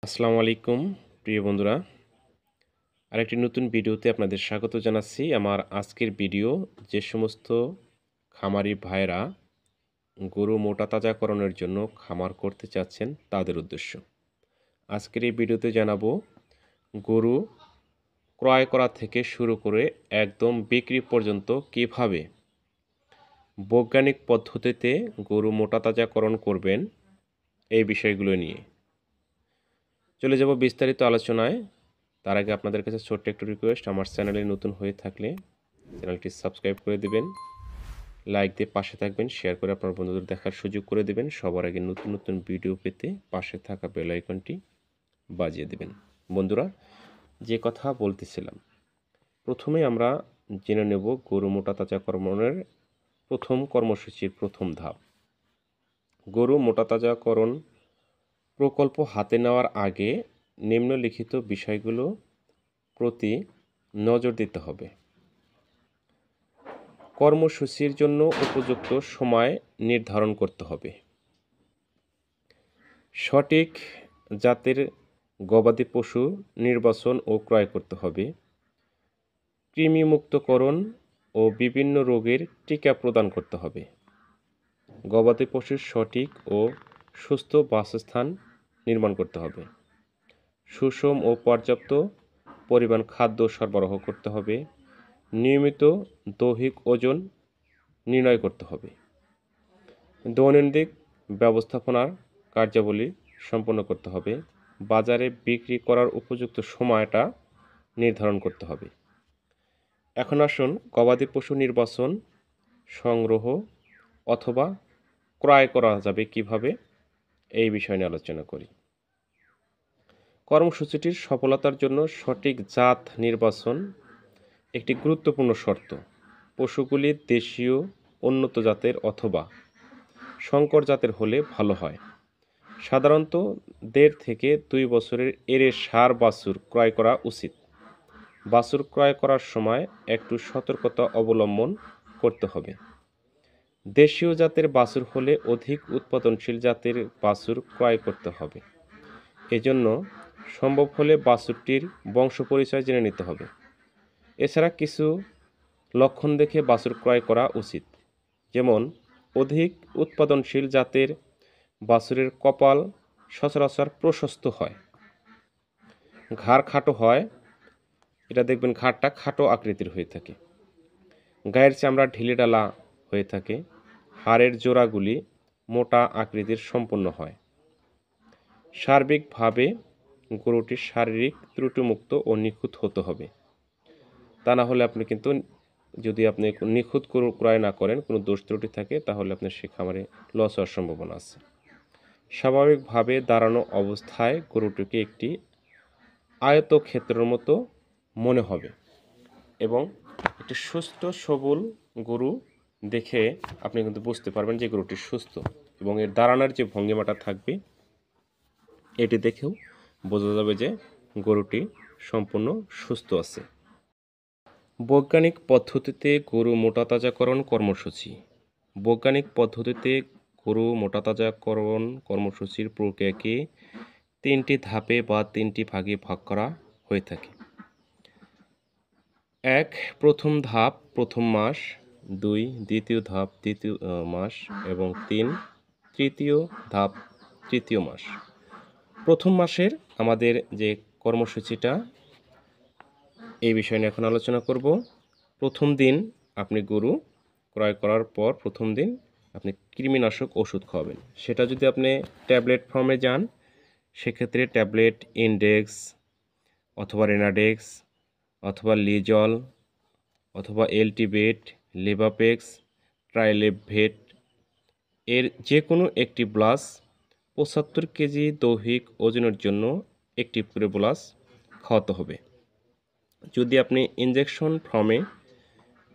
আসসালামু আলাইকুম প্রিয় বন্ধুরা, আরেকটি নতুন ভিডিওতে আপনাদের স্বাগত জানাচ্ছি। আমার আজকের ভিডিও যে সমস্ত খামারি ভাইরা গরু মোটা তাজাকরণের জন্য খামার করতে চাচ্ছেন তাদের উদ্দেশ্য। আজকের এই ভিডিওতে জানাবো গরু ক্রয় করা থেকে শুরু করে একদম বিক্রি পর্যন্ত কিভাবে বৈজ্ঞানিক পদ্ধতিতে গরু মোটা তাজাকরণ করবেন এই বিষয়গুলো নিয়ে চলে যাব বিস্তারিত আলোচনায়। তার আগে আপনাদের কাছে ছোট্ট একটু রিকোয়েস্ট, আমার চ্যানেলে নতুন হয়ে থাকলে চ্যানেলটি সাবস্ক্রাইব করে দিবেন, লাইক দিয়ে পাশে থাকবেন, শেয়ার করে আপনার বন্ধুদের দেখার সুযোগ করে দিবেন। সবার আগে নতুন নতুন ভিডিও পেতে পাশে থাকা বেল আইকনটি বাজিয়ে দিবেন। বন্ধুরা, যে কথা বলতেছিলাম, প্রথমে আমরা জেনে নেব গরু মোটা তাজাকরণের প্রথম কর্মসূচির প্রথম ধাপ। গরু মোটা তাজাকরণ প্রকল্প হাতে নেওয়ার আগে নিম্নলিখিত বিষয়গুলো প্রতি নজর দিতে হবে। কর্মসূচির জন্য উপযুক্ত সময় নির্ধারণ করতে হবে। সঠিক জাতের গবাদি পশু নির্বাচন ও ক্রয় করতে হবে। কৃমিমুক্তকরণ ও বিভিন্ন রোগের টিকা প্রদান করতে হবে। গবাদি পশুর সঠিক ও সুস্থ বাসস্থান নির্মাণ করতে হবে। সুষম ও পর্যাপ্ত পরিমাণ খাদ্য সরবরাহ করতে হবে। নিয়মিত দৈহিক ওজন নির্ণয় করতে হবে। দৈনন্দিন ব্যবস্থাপনার কার্যাবলী সম্পন্ন করতে হবে। বাজারে বিক্রি করার উপযুক্ত সময়টা নির্ধারণ করতে হবে। এখন আসুন গবাদি পশু নির্বাচন, সংগ্রহ অথবা ক্রয় করা যাবে কিভাবে এই বিষয় নিয়ে আলোচনা করি। কর্মসূচিটির সফলতার জন্য সঠিক জাত নির্বাচন একটি গুরুত্বপূর্ণ শর্ত। পশুগুলি দেশীয়, উন্নত জাতের অথবা সংকর জাতের হলে ভালো হয়। সাধারণত 1.5 থেকে 2 বছরের এরে ষাঁড় বাছুর ক্রয় করা উচিত। বাছুর ক্রয় করার সময় একটু সতর্কতা অবলম্বন করতে হবে। দেশীয় জাতের বাছুর হলে অধিক উৎপাদনশীল জাতের বাছুর ক্রয় করতে হবে। এজন্য সম্ভব হলে বাছুরটির বংশ পরিচয় জেনে নিতে হবে। এছাড়া কিছু লক্ষণ দেখে বাছুর ক্রয় করা উচিত, যেমন অধিক উৎপাদনশীল জাতের বাছুরের কপাল সচরাচর প্রশস্ত হয়, ঘাড় খাটো হয়, এটা দেখবেন ঘাড়টা খাটো আকৃতির হয়ে থাকে, গায়ের চামড়া ঢিলেঢালা হয়ে থাকে, হাড়ের জোড়াগুলি মোটা আকৃতির সম্পন্ন হয়। সার্বিকভাবে গরুটির শারীরিক ত্রুটিমুক্ত ও নিখুঁত হতে হবে। তা না হলে আপনি কিন্তু, যদি আপনি নিখুঁত গরু ক্রয় না করেন, কোনো দোষ ত্রুটি থাকে, তাহলে আপনার সে খামারে লস হওয়ার সম্ভাবনা আছে। স্বাভাবিকভাবে দাঁড়ানো অবস্থায় গরুটিকে একটি আয়তক্ষেত্রের মতো মনে হবে এবং একটি সুস্থ সবল গরু দেখে আপনি কিন্তু বুঝতে পারবেন যে গরুটি সুস্থ, এবং এর দাঁড়ানোর যে ভঙ্গিমাটা থাকবে এটি দেখেও বোঝা যাবে যে গরুটি সম্পূর্ণ সুস্থ আছে। বৈজ্ঞানিক পদ্ধতিতে গরু মোটা তাজাকরণ কর্মসূচি। বৈজ্ঞানিক পদ্ধতিতে গরু মোটা তাজাকরণ কর্মসূচির প্রক্রিয়াকে 3টি ধাপে বা 3টি ভাগে ভাগ করা হয়ে থাকে। 1. প্রথম ধাপ প্রথম মাস, 2. দ্বিতীয় ধাপ দ্বিতীয় মাস এবং 3. তৃতীয় ধাপ তৃতীয় মাস। প্রথম মাসের আমাদের যে কর্মসূচিটা, এই বিষয় নিয়ে এখন আলোচনা করব। প্রথম দিন আপনি গরু ক্রয় করার পর প্রথম দিন আপনি কৃমিনাশক ওষুধ খাওয়াবেন। সেটা যদি আপনি ট্যাবলেট ফর্মে যান, সেক্ষেত্রে ট্যাবলেট ইনডেক্স অথবা রেনাডেক্স অথবা লিজল অথবা এলটিবেট, লেভাপেক্স, ট্রাইলেভেট এর যে কোনো একটি ব্লাস 75 কেজি দৈহিক ওজনের জন্য একটি করে ব্লাস খাওয়াতে হবে। যদি আপনি ইনজেকশন ফর্মে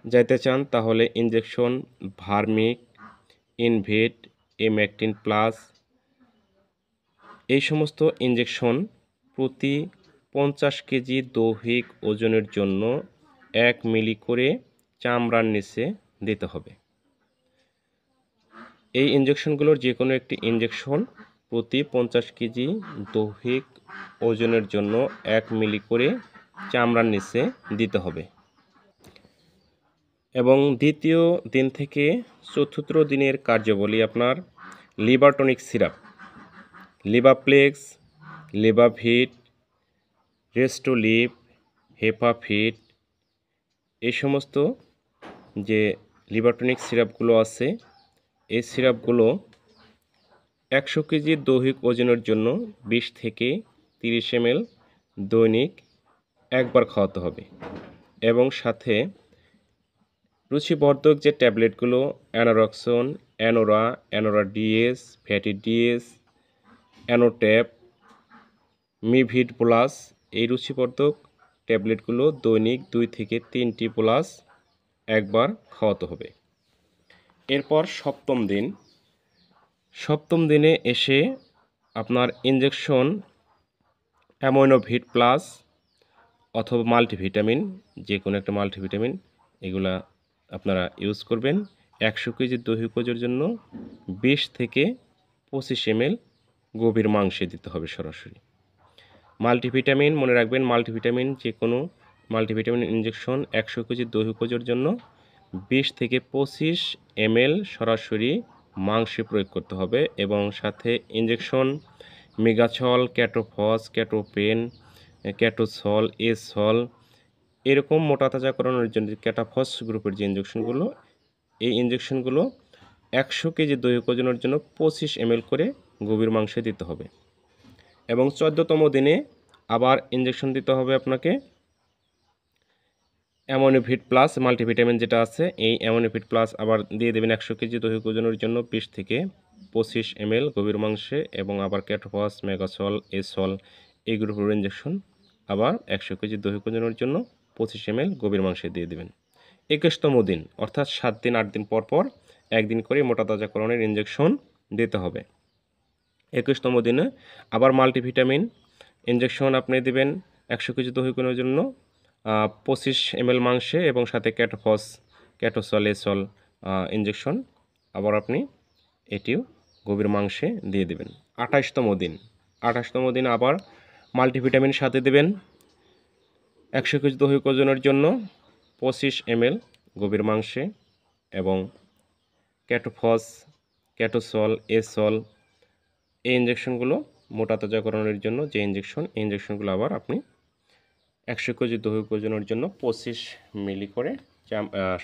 যাইতে চান, তাহলে ইনজেকশন ভার্মিক, ইনভেট, এম্যাকটিন প্লাস, এই সমস্ত ইনজেকশন প্রতি 50 কেজি দৈহিক ওজনের জন্য 1 মিলি করে চামড়ার নিচে দিতে হবে। এই ইনজেকশনগুলোর যে কোনো একটি ইনজেকশন প্রতি 50 কেজি দৈহিক ওজনের জন্য 1 মিলি করে চামড়ার নিচে দিতে হবে। এবং দ্বিতীয় দিন থেকে চতুর্থ দিনের কার্যাবলী আপনার লিভার টনিক সিরাপ, লিভাপ্লেক্স, লিভাভিট, রেস্টোলিভ, হেপাফিট, এই সমস্ত যে লিভার টনিক সিরাপগুলো আছে, এই সিরাপগুলো 100 কেজি দৈহিক ওজনের জন্য 20 থেকে 30 ml দৈনিক একবার খাওয়াতে হবে। এবং সাথে রুচিবর্ধক যে ট্যাবলেটগুলো Anorexon, Anora, Anora DS, fatty DS, Anotap, Mivid plus, এই রুচিবর্ধক ট্যাবলেটগুলো দৈনিক 2 থেকে 3টি প্লাস একবার খাওয়াতে হবে। এরপর সপ্তম দিনে এসে আপনার ইনজেকশন অ্যামিনোভিট প্লাস অথবা মাল্টিভিটামিন, যে কোনো একটা মাল্টিভিটামিন, এগুলা আপনারা ইউজ করবেন। 100 কেজি দৈহিক ওজনের জন্য 20 থেকে 25 ml গভীর মাংসে দিতে হবে সরাসরি। মাল্টিভিটামিন মনে রাখবেন, মাল্টিভিটামিন যে কোনো মাল্টিভিটামিন ইনজেকশন 100 কেজি দৈহিক ওজনের জন্য 20 থেকে 25 ml সরাসরি মাংসে প্রয়োগ করতে হবে। এবং সাথে ইনজেকশন মেগাছল, ক্যাটোফস, ক্যাটোপেন, ক্যাটোসল, এসল, এরকম মোটা তাজাকরণের জন্য ক্যাটাফস গ্রুপের যে ইনজেকশনগুলো, এই ইনজেকশনগুলো 100 কেজি দৈহিক ওজনের জন্য 25 ml করে গভীর মাংসে দিতে হবে। এবং 14তম দিনে আবার ইনজেকশন দিতে হবে আপনাকে অ্যামিনোভিট প্লাস মাল্টিভিটামিন যেটা আছে, এই অ্যামিনোভিট প্লাস আবার দিয়ে দেবেন 100 কেজি দৈহিক ওজনের জন্য 20 থেকে 25 ml গভীর মাংসে। এবং আবার ক্যাটোফস, মেগাসল, এসল, এই গ্রুপের ইনজেকশন আবার 100 কেজি দৈহিক ওজনের জন্য 25 ml গভীর মাংসে দিয়ে দেবেন। 21তম দিন অর্থাৎ 7 দিন 8 দিন পর পর একদিন করে মোটা তাজাকরণের ইনজেকশন দিতে হবে। 21তম দিনে আবার মাল্টিভিটামিন ইনজেকশন আপনি দেবেন 100 কেজি দৈহিক ওজনের জন্য 25 ml মাংসে। এবং সাথে ক্যাটোফস, ক্যাটোসল, এসল ইনজেকশন আবার আপনি এটিও গভীর মাংসে দিয়ে দেবেন। 28তম দিন আবার মাল্টিভিটামিন সাথে দেবেন 100 কেজি দৈহিক ওজনের জন্য 25 ml গভীর মাংসে। এবং ক্যাটোফস, ক্যাটোসল, এসল, এই ইনজেকশনগুলো মোটা তাজাকরণের জন্য যে ইনজেকশন, এই ইনজেকশনগুলো আবার আপনি 100 কেজি দৈহিক ওজনের জন্য 25 মিলি করে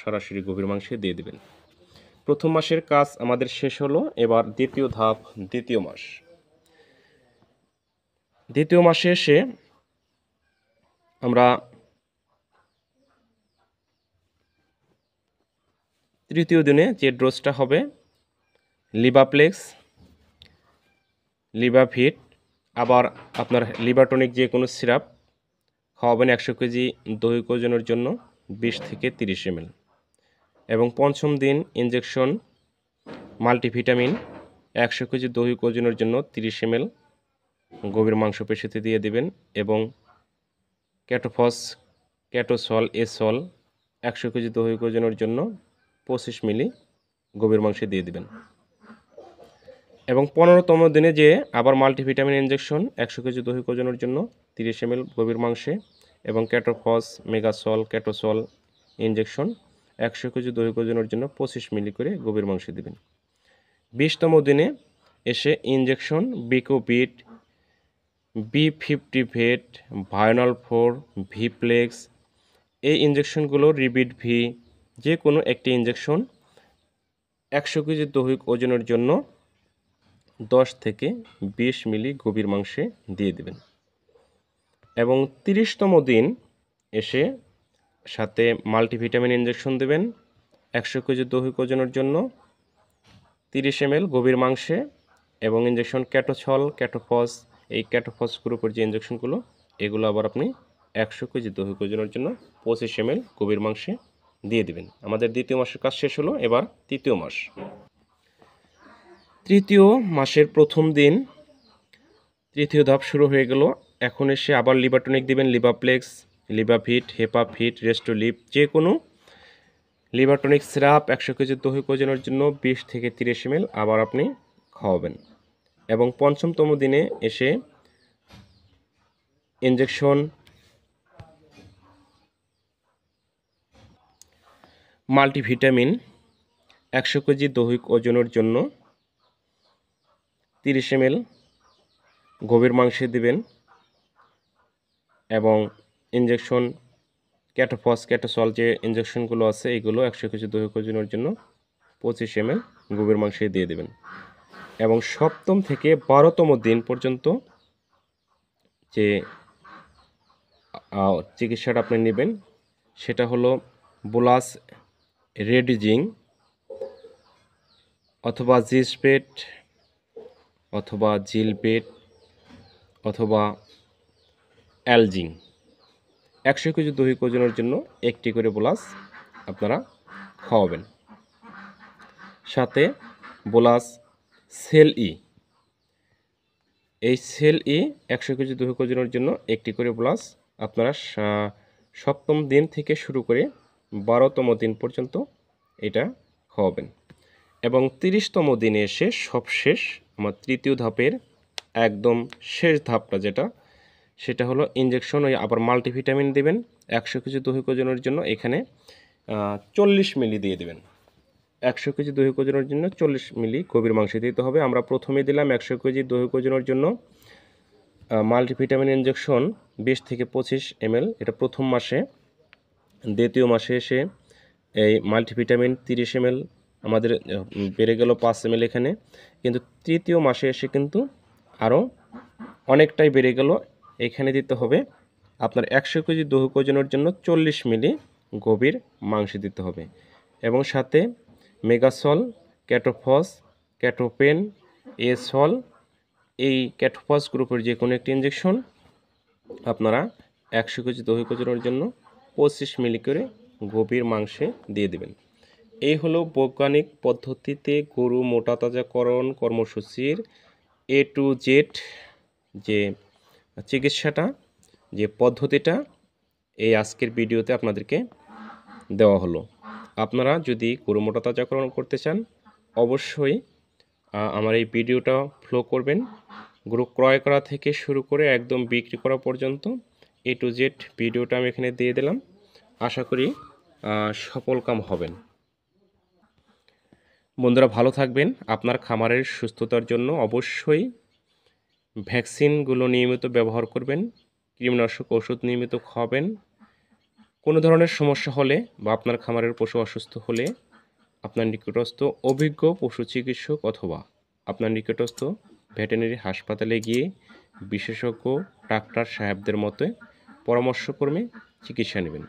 সরাসরি গভীর মাংসে দিয়ে দেবেন। প্রথম মাসের কাজ আমাদের শেষ হলো। এবার দ্বিতীয় ধাপ, দ্বিতীয় মাস। দ্বিতীয় মাসে এসে আমরা তৃতীয় দিনে যে ডোজটা হবে লিভাপ্লেক্স, লিভাভিট, আবার আপনার লিভার টনিক যে কোনো সিরাপ খাওয়াবেন 100 কেজি দৈহিক ওজনের জন্য 20 থেকে 30 ml। এবং পঞ্চম দিন ইনজেকশন মাল্টিভিটামিন 100 কেজি দৈহিক ওজনের জন্য 30 ml গভীর মাংসপেশিতে দিয়ে দেবেন। এবং ক্যাটোফস, ক্যাটোসল, এসল 100 কেজি দৈহিক ওজনের জন্য 25 মিলি গভীর মাংসে দিয়ে দেবেন। এবং 15তম দিনে যে আবার মাল্টিভিটামিন ইনজেকশন 100 কেজি দৈহিক ওজনের জন্য 30 ml গভীর মাংসে। এবং ক্যাটোফস, মেগাসল, ক্যাটোসল ইনজেকশন 100 কেজি দৈহিক ওজনের জন্য 25 মিলি করে গভীর মাংসে দেবেন। 20তম দিনে এসে ইনজেকশন বিকোবিট, B50 ভায়োনাল 4, ভিপ্লেক্স, এই ইনজেকশনগুলো রিবিট ভি, যে কোনো একটি ইনজেকশন 100 কেজি দৈহিক ওজনের জন্য 10 থেকে 20 মিলি গভীর মাংসে দিয়ে দেবেন। এবং 30তম দিন এসে সাথে মাল্টিভিটামিন ইনজেকশন দেবেন 100 কেজি দৈহিক ওজনের জন্য 30 ml গভীর মাংসে। এবং ইনজেকশন ক্যাটোসল, ক্যাটোফস, এই ক্যাটোফস গ্রুপের যে ইনজেকশনগুলো, এগুলো আবার আপনি 100 কেজি দৈহিক ওজনের জন্য 25 ml গভীর মাংসে দিয়ে দেবেন। আমাদের দ্বিতীয় মাসের কাজ শেষ হলো। এবার তৃতীয় মাস। তৃতীয় মাসের প্রথম দিন তৃতীয় ধাপ শুরু হয়ে গেল। এখন এসে আবার লিভার টনিক দিবেন, লিভাপ্লেক্স, লিভাভিট, হেপাফিট, রেস্টোলিভ, যে কোনো লিভার টনিক সিরাপ 100 কেজি দৈহিক ওজনের জন্য 20 থেকে 30 ml আবার আপনি খাওয়াবেন। এবং পঞ্চমতম দিনে এসে ইনজেকশন মাল্টিভিটামিন 100 কেজি দৈহিক ওজনের জন্য 30 ml গভীর মাংসে দিবেন এবং ইনজেকশন ক্যাটোফস ক্যাটোসল যে ইনজেকশনগুলো আছে এগুলো 100 কেজি দৈহিক ওজনের জন্য 25 ml গভীর মাংসে দিয়ে দেবেন এবং 7ম থেকে 12তম দিন পর্যন্ত যে চিকিৎসাটা আপনি নেবেন সেটা হলো বুলাস রেডিজিং অথবা জিসপেট অথবা জিলপেট অথবা অ্যালজিং 100 কেজি দৈহিক ওজনের জন্য একটি করে বুলাস আপনারা খাওয়াবেন। সাথে বুলাস সেল এই সেল 100 কেজি দৈহিক ওজনের জন্য একটি করে বুলাস আপনারা 7ম দিন থেকে শুরু করে 12তম দিন পর্যন্ত এটা খাওয়াবেন এবং 30তম দিনে এসে সবশেষ আমার 3য় ধাপের একদম শেষ ধাপটা সেটা হলো ইনজেকশন ওই আবার মাল্টিভিটামিন দেবেন 100 কেজি দৈহিক ওজনের জন্য এখানে 40 মিলি দিয়ে দেবেন 100 কেজি দৈহিক ওজনের জন্য 40 মিলি গভীর মাংসে দিতে হবে। আমরা প্রথমে দিলাম 100 কেজি দৈহিক ওজনের জন্য মাল্টিভিটামিন ইনজেকশন 20 থেকে 25 ml এটা প্রথম মাসে। দ্বিতীয় মাসে এসে এই মাল্টিভিটামিন 30 ml আমাদের বেড়ে গেল 5 ml এখানে, কিন্তু তৃতীয় মাসে এসে কিন্তু আরও অনেকটাই বেড়ে গেল। এখানে দিতে হবে আপনার 100 কেজি দৈহিক ওজনের জন্য 40 মিলি গভীর মাংস দিতে হবে এবং সাথে মেগাসল ক্যাটোফস ক্যাটোপেন এসল এই ক্যাটোফস গ্রুপের যে কোনো একটি ইনজেকশন আপনারা 100 কেজি দৈহিক ওজনের জন্য 25 মিলি করে গভীর মাংসে দিয়ে দেবেন। এই হলো বৈজ্ঞানিক পদ্ধতিতে গরু মোটা তাজাকরণ কর্মসূচির A to Z যে চিকিৎসাটা যে পদ্ধতিটা এই আজকের ভিডিওতে আপনাদেরকে দেওয়া হলো। আপনারা যদি গরু মোটা তাজাকরণ করতে চান অবশ্যই আমার এই ভিডিওটা ফলো করবেন। গরু ক্রয় করা থেকে শুরু করে একদম বিক্রি করা পর্যন্ত A to Z ভিডিওটা আমি এখানে দিয়ে দিলাম। আশা করি সফলকাম হবেন। বন্ধুরা ভালো থাকবেন। আপনার খামারের সুস্থতার জন্য অবশ্যই ভ্যাকসিনগুলো নিয়মিত ব্যবহার করবেন, কীটনাশক ওষুধ নিয়মিত খাওয়াবেন। কোনো ধরনের সমস্যা হলে বা আপনার খামারের পশু অসুস্থ হলে আপনার নিকটস্থ অভিজ্ঞ পশু চিকিৎসক অথবা আপনার নিকটস্থ ভেটেরিনারি হাসপাতালে গিয়ে বিশেষজ্ঞ ডাক্তার সাহেবদের মতে পরামর্শক্রমে চিকিৎসা নেবেন।